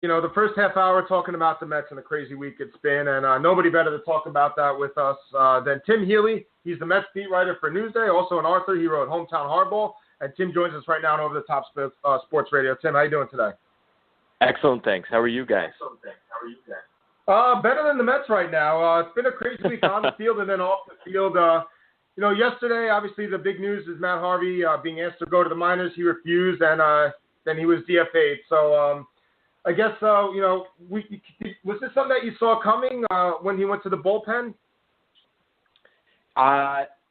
The first half hour talking about the Mets and the crazy week it's been, and nobody better to talk about that with us than Tim Healey. He's the Mets beat writer for Newsday, also an author. He wrote Hometown Hardball, and Tim joins us right now on Over the Top Sports Radio. Tim, how you doing today? Excellent, thanks. How are you guys? Better than the Mets right now. It's been a crazy week on the field and then off the field. Yesterday, obviously, the big news is Matt Harvey being asked to go to the minors. He refused, and then he was DFA'd. So I guess, was this something that you saw coming when he went to the bullpen?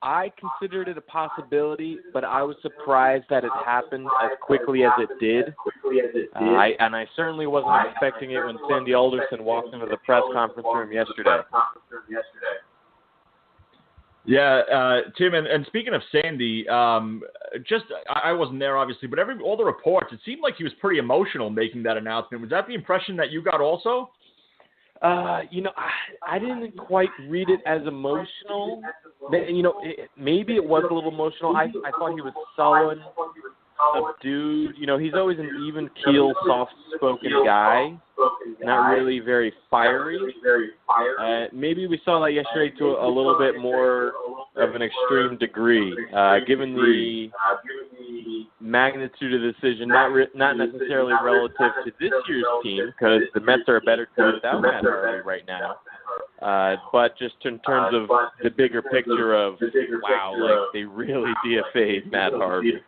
I considered it a possibility, but I was surprised that it happened as quickly as it did. I certainly wasn't expecting it when Sandy Alderson walked into the press conference room yesterday. Yeah, Tim, and speaking of Sandy, I wasn't there, obviously, but all the reports, it seemed like he was pretty emotional making that announcement. Was that the impression that you got also? I didn't quite read it as emotional. Maybe it was a little emotional. I thought he was sullen, subdued. He's always an even-keel, soft-spoken guy, not really very fiery. Maybe we saw that yesterday to a little bit more of an extreme degree, given the magnitude of the decision, not necessarily relative to this year's team, because the Mets are a better team without Matt Harvey right now, but just in terms of the bigger picture of, wow, like they really DFA'd Matt Harvey.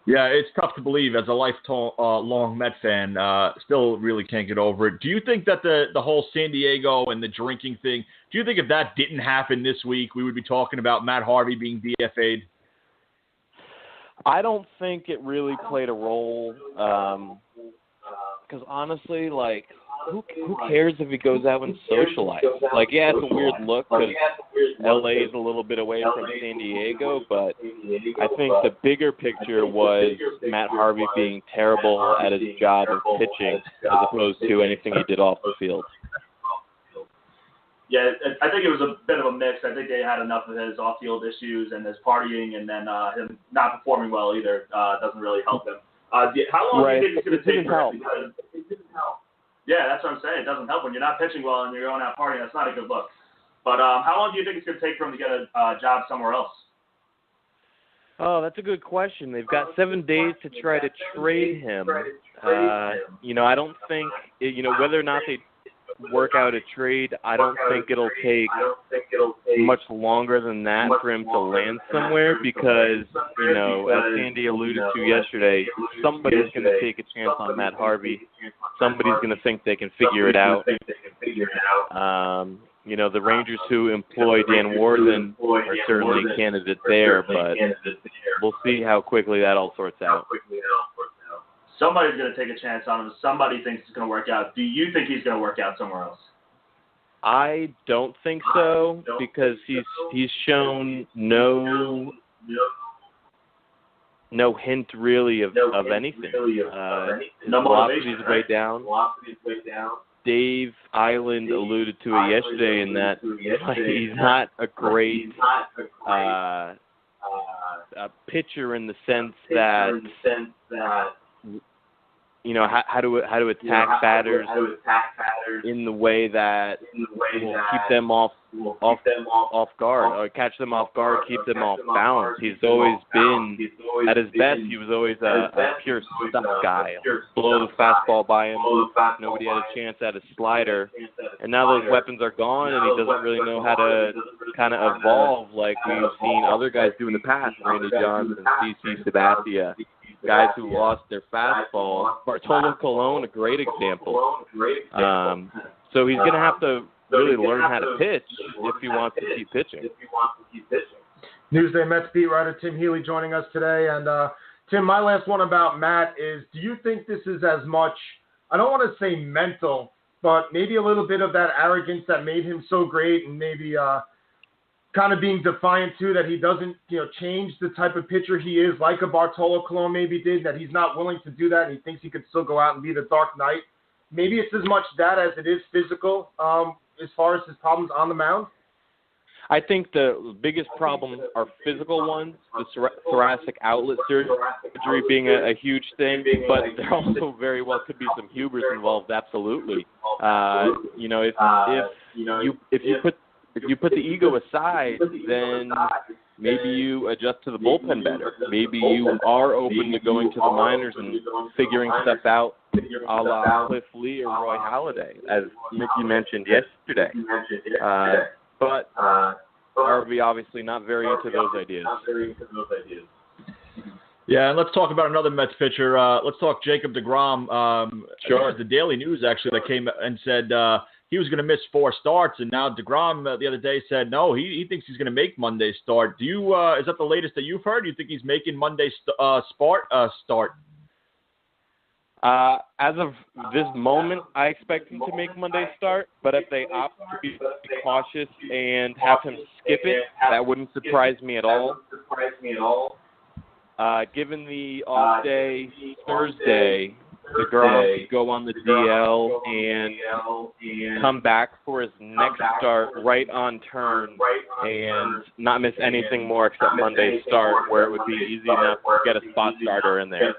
Yeah, it's tough to believe as a lifelong Met fan. Still really can't get over it. Do you think that the whole San Diego and the drinking thing, do you think if that didn't happen this week, we would be talking about Matt Harvey being DFA'd? I don't think it really played a role because honestly, like, who cares if he goes out and socializes? Like, yeah, it's a weird look because L.A. is a little bit away from San Diego, but I think the bigger picture was Matt Harvey being terrible at his job of pitching as opposed to anything he did off the field. Yeah, I think it was a bit of a mix. I think they had enough of his off-field issues and his partying, and then him not performing well either doesn't really help him. How long do you think it's going to take for him? It didn't help. Yeah, that's what I'm saying. It doesn't help when you're not pitching well and you're going out partying. That's not a good look. But how long do you think it's going to take for him to get a job somewhere else? Oh, that's a good question. They've got 7 days to try to trade him. I don't think, whether or not they work out a trade, I don't think it'll take much longer than that for him to land somewhere because, as Sandy alluded to yesterday, somebody's going to take a chance on Matt Harvey. Somebody's going to think they can figure it out. The Rangers who employ Dan Warthen are certainly candidates there, but we'll see how quickly that all sorts out. Somebody's going to take a chance on him. Somebody thinks it's going to work out. Do you think he's going to work out somewhere else? I don't think so because he's shown no hint really of anything. His velocity's way down. Dave Island alluded to it yesterday in that he's not a great pitcher in the sense that how to attack batters in the way that will keep them off guard, or catch them off guard, keep them off balance. He's always been, at his best, he was always a pure stuff guy. Blow the fastball by him. Nobody had a chance at a slider. And now those weapons are gone, and he doesn't really know how to kind of evolve like we've seen other guys do in the past, Randy Johnson, CC Sabathia. Guys who lost their fastball. Bartolo Colon, a great example. So he's going to have to really learn how to pitch if he wants to keep pitching. Newsday Mets beat writer Tim Healey joining us today. And Tim, my last one about Matt is, do you think this is as much, I don't want to say mental, but maybe a little bit of that arrogance that made him so great, and maybe kind of being defiant too, that he doesn't, change the type of pitcher he is, like a Bartolo Colon maybe did, that he's not willing to do that, and he thinks he could still go out and be the Dark Knight. Maybe it's as much that as it is physical, as far as his problems on the mound. I think the biggest problem are physical ones, the thoracic outlet surgery being a huge thing, but there also very well could be some hubris involved. Absolutely. If you put the ego aside, then maybe you adjust to the bullpen better. Maybe you are open to going to the minors and figuring stuff out, a la Cliff Lee or Roy Halladay, as Mickey mentioned yesterday. But RV obviously not very into those ideas. Yeah, and let's talk about another Mets pitcher. Let's talk Jacob deGrom. Sure. It was the Daily News, actually, that came and said he was going to miss 4 starts, and now deGrom the other day said no, he thinks he's going to make Monday's start. Do you is that the latest that you've heard? Do you think he's making Monday's start? As of this moment, I expect him to make Monday's start, but if they opt to be cautious and have him skip it, that wouldn't surprise me at all. Given the off day Thursday, deGrom could go on the DL and come back for his next start right on turn and not miss anything more except Monday's start, where it would be easy enough to get a spot starter in there.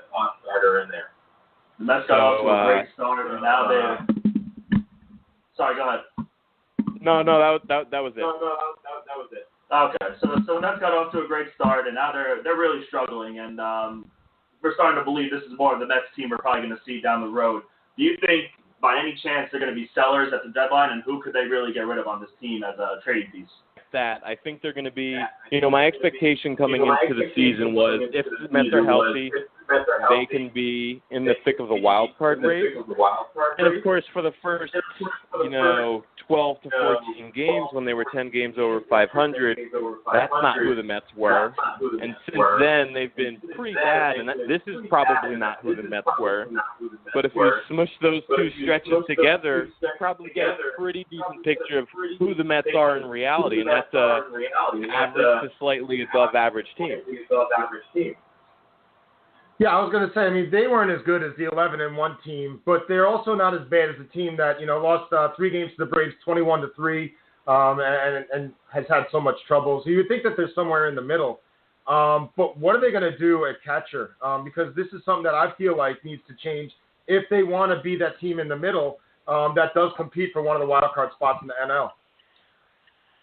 The Mets got off to a great start, and now they're... Sorry, go ahead. No, that was it. Okay, so the Mets got off to a great start, and now they're really struggling, and we're starting to believe this is more of the Mets team we're probably going to see down the road. Do you think, by any chance, they're going to be sellers at the deadline, and who could they really get rid of on this team as a trade piece? I think they're going to be, my expectation coming into the season was if the Mets are healthy, they can be in the thick of the wild card race. And of course, for the first, 12 to 14 games, when they were 10 games over 500, that's not who the Mets were. And since then, they've been pretty bad, and this is probably not who the Mets were. But if you smush those two stretches together, you probably get a pretty decent picture of who the Mets are in reality, and that's an average to slightly above average team. Yeah, I was going to say, they weren't as good as the 11-1 team, but they're also not as bad as the team that, lost 3 games to the Braves 21-3 and has had so much trouble. So you would think that they're somewhere in the middle. But what are they going to do at catcher? Because this is something that I feel like needs to change if they want to be that team in the middle that does compete for one of the wild card spots in the NL.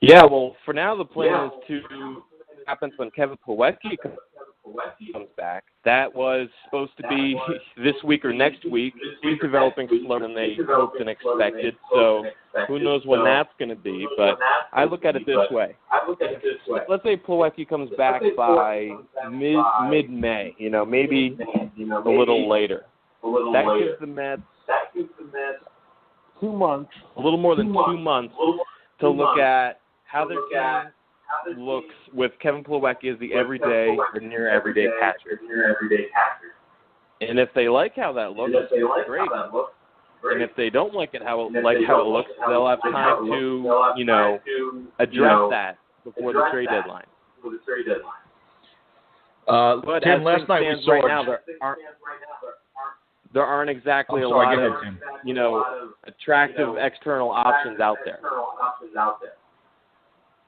Yeah, well, for now the plan is to happens when Kevin Plawecki comes back. That was supposed to be this week or next week. He's developing slower than they hoped and expected, so who knows when that's going to be. But I look at it this way. Let's say Plawecki comes back by mid-May, maybe a little later. That gives the Mets 2 months, a little more than 2 months, to look at how their team looks with Kevin Plawecki as the everyday or near everyday catcher. And if they like how that looks, great. And if they don't like how it looks, they'll have time to, address that before the trade deadline. But Tim, last night we saw right now, there aren't exactly a lot of, attractive external options out there.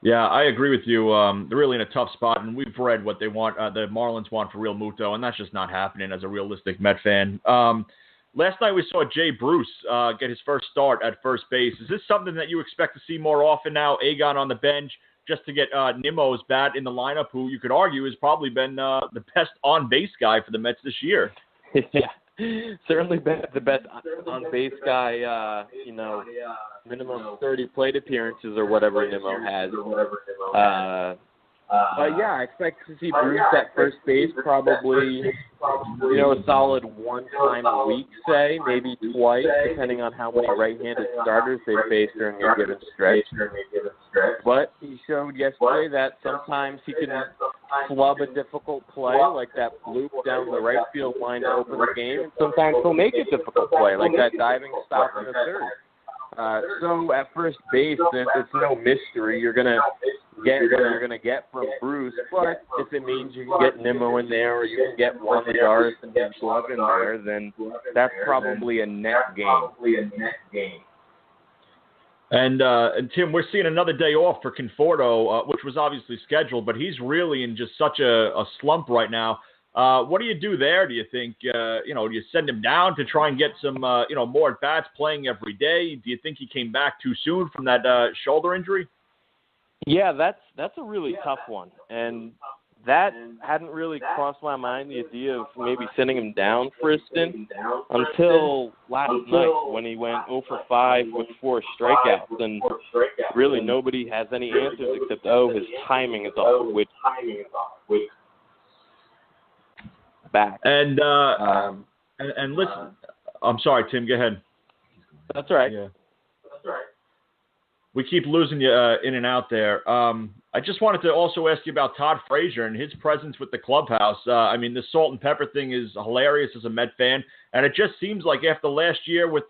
Yeah, I agree with you. They're really in a tough spot, and we've read what they want. The Marlins want for Real Muto, and that's just not happening as a realistic Met fan. Last night we saw Jay Bruce get his first start at first base. Is this something that you expect to see more often now? Agon on the bench just to get Nimmo's bat in the lineup, who you could argue has probably been the best on-base guy for the Mets this year. Yeah. Certainly the best on-base guy, minimum 30 plate appearances or whatever Nimmo has. But yeah, I expect to see Bruce at first base probably, a solid one time a week, say, maybe twice, depending on how many right-handed starters they face during a given stretch. But he showed yesterday that sometimes he can flub a difficult play, like that bloop down the right field line to open the game, and sometimes he'll make a difficult play, like that diving stop in the third. So at first base, it's no mystery. You're gonna get what you're gonna get from Bruce, but if it means you can get Nimmo in there or you can get Juan Lagares and get Glove in there, then that's probably a net gain. And Tim, we're seeing another day off for Conforto, which was obviously scheduled, but he's really in just such a slump right now. What do you do there? Do you think, do you send him down to try and get some, more at-bats playing every day? Do you think he came back too soon from that shoulder injury? Yeah, that's a really tough one. And that hadn't really crossed my mind, the idea of maybe sending him down for a stint, until last night when he went 0 for 5 with 4 strikeouts. And really nobody has any answers except, his timing is off, which back. And listen, I'm sorry, Tim, go ahead. That's all right. Yeah. We keep losing you in and out there. I just wanted to also ask you about Todd Frazier and his presence with the clubhouse. The salt and pepper thing is hilarious as a Met fan, and it just seems like after last year with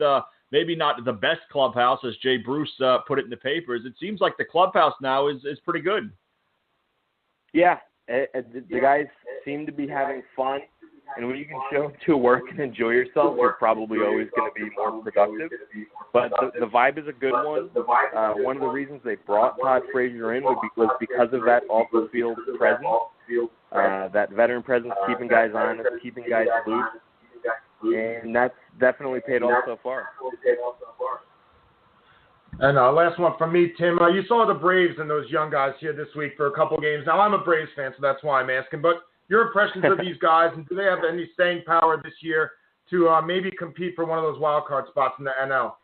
maybe not the best clubhouse, as Jay Bruce put it in the papers, it seems like the clubhouse now is pretty good. Yeah, the guys seem to be having fun. And when you can show up to work and enjoy yourself, you're probably always going to be more productive. But the vibe is a good one. One of the reasons they brought Todd Frazier in was because of that off-the-field presence, that veteran presence, keeping guys honest, keeping guys loose. And that's definitely paid off so far. And last one from me, Tim. You saw the Braves and those young guys here this week for a couple games. Now, I'm a Braves fan, so that's why I'm asking. But your impressions of these guys, and do they have any staying power this year to maybe compete for one of those wild card spots in the NL?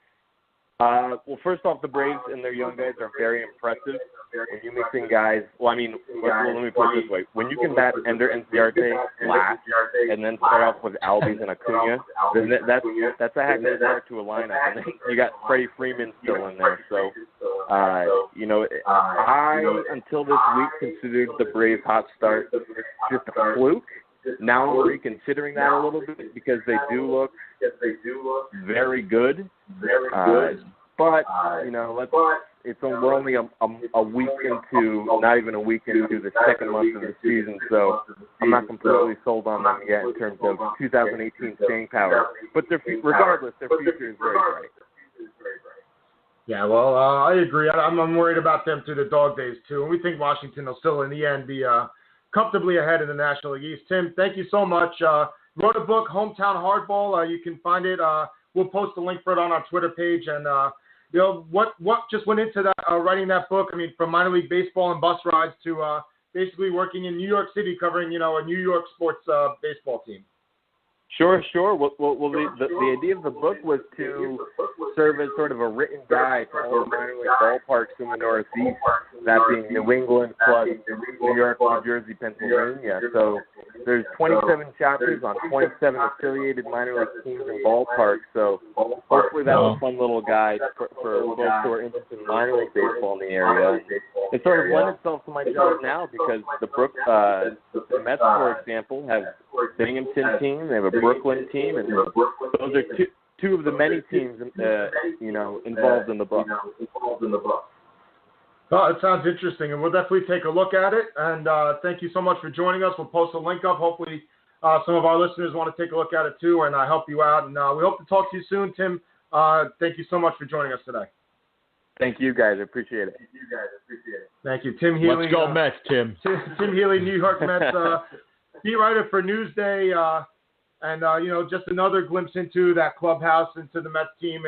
Well, first off, the Braves and their young guys are very impressive. When you mix in guys, let me put it this way. When you can bat Ender Inciarte last and then start off with Albies and Acuna, then that's a heck of a start to a lineup. And then you got Freddie Freeman still in there. So, I, until this week, considered the Braves' hot start just a fluke. Now I'm reconsidering that a little bit because they do look very good. But we're only a week into, not even a week into the second month of the season, so I'm not completely sold on them yet in terms of 2018 staying power. But regardless, their future is very bright. Yeah, well, I agree. I'm worried about them through the dog days, too. And we think Washington will still, in the end, be comfortably ahead in the National League East. Tim, thank you so much. Wrote a book, Hometown Hardball. You can find it. We'll post a link for it on our Twitter page. And, what just went into that writing that book? I mean, from minor league baseball and bus rides to basically working in New York City covering, a New York sports baseball team. Sure. Well, the idea of the book was to serve as sort of a written guide to all the minor league ballparks in the Northeast, that being New England plus New York, New Jersey, Pennsylvania. So there's 27 chapters on 27 affiliated minor league teams and ballparks. So hopefully that's a fun little guide for folks who are interested in minor league baseball in the area. It sort of lends itself to my job now because the Mets, for example, have Binghamton team, they have a Brooklyn team, and those are two of the many teams involved in the book. Well, it sounds interesting, and we'll definitely take a look at it. And thank you so much for joining us. We'll post a link up. Hopefully some of our listeners want to take a look at it too and help you out. And we hope to talk to you soon, Tim. Thank you so much for joining us today. Thank you, guys. I appreciate it. Thank you. Tim Healey. Let's go Mets, Tim. Tim Healey, New York Mets, beat writer for Newsday. And just another glimpse into that clubhouse, into the Mets team.